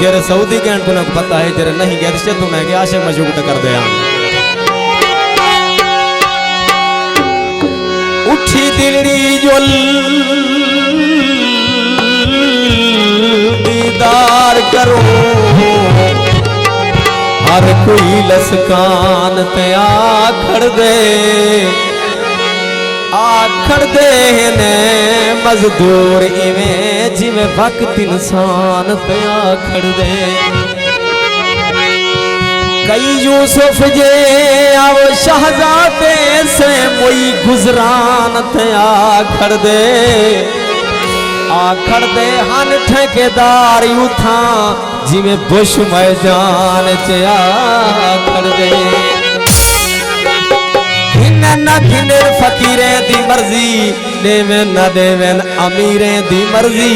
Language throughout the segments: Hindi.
जेरे सऊदी गए तुमने पता है जेरे नहीं गए से तुम्हें के आशिक मशूक कर दे उठी दिलड़ी जुल दीदार करो हर कोई लसकान ते आखड़ दे ने मजदूर इवें जिवें वक्त इंसान पे आखड़ दे कई यूसुफ जे अब शहजादे से मोई गुजरान ते आखड़ दे हन ठेकेदार उठा जिवें बुश मैदान च आखड़ दे न घिने फकीरे दी मर्जी देवें न देवें अमीरे दी मर्जी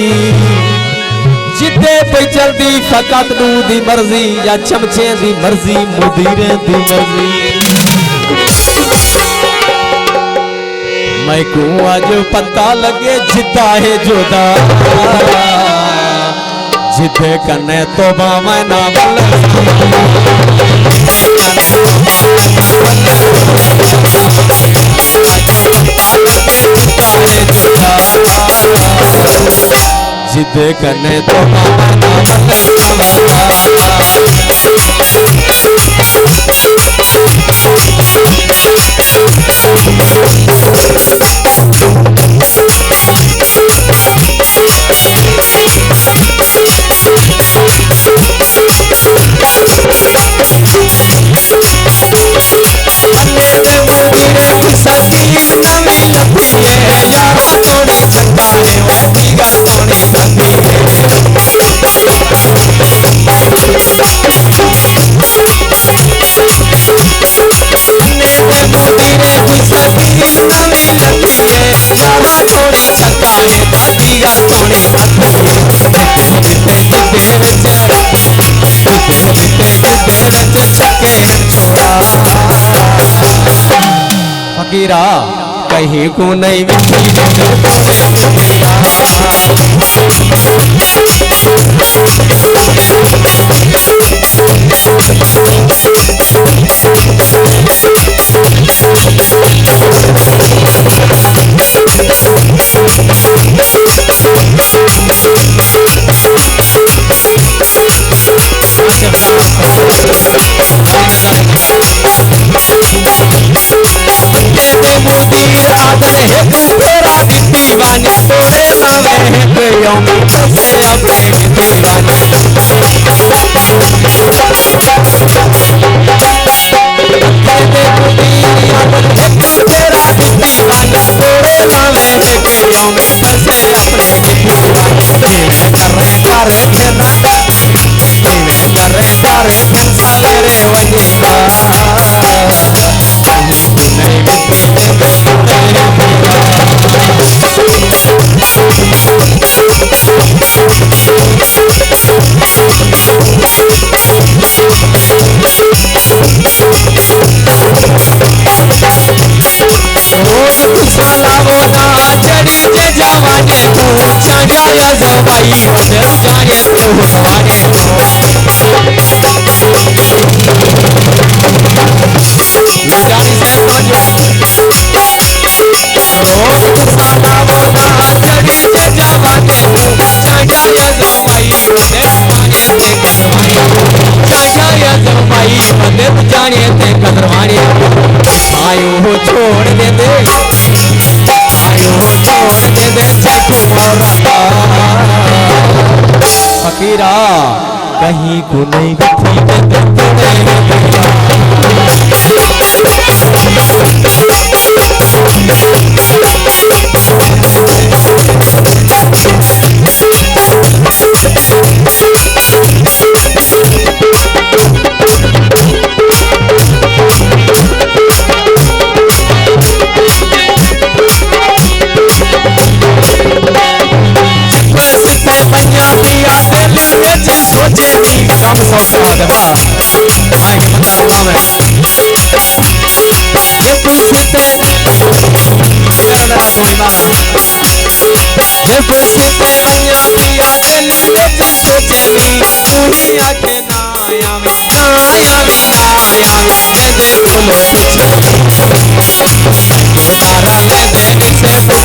जिते पे चलती फकत नू दी मर्जी या चमचे दी मर्जी मुदीरे दी मर्जी मैं को आज पता लगे जिता है जोदा जिते कने तोबा मैं ना जिते कने तो फकीरा कहीं को नहीं आयो हो छोड़ दे फकीरा कहीं को नहीं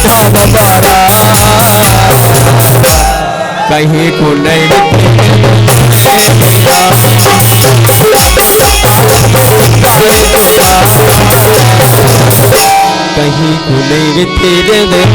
दोबारा कहीं को नहीं कहीं को नहीं तेरे दिल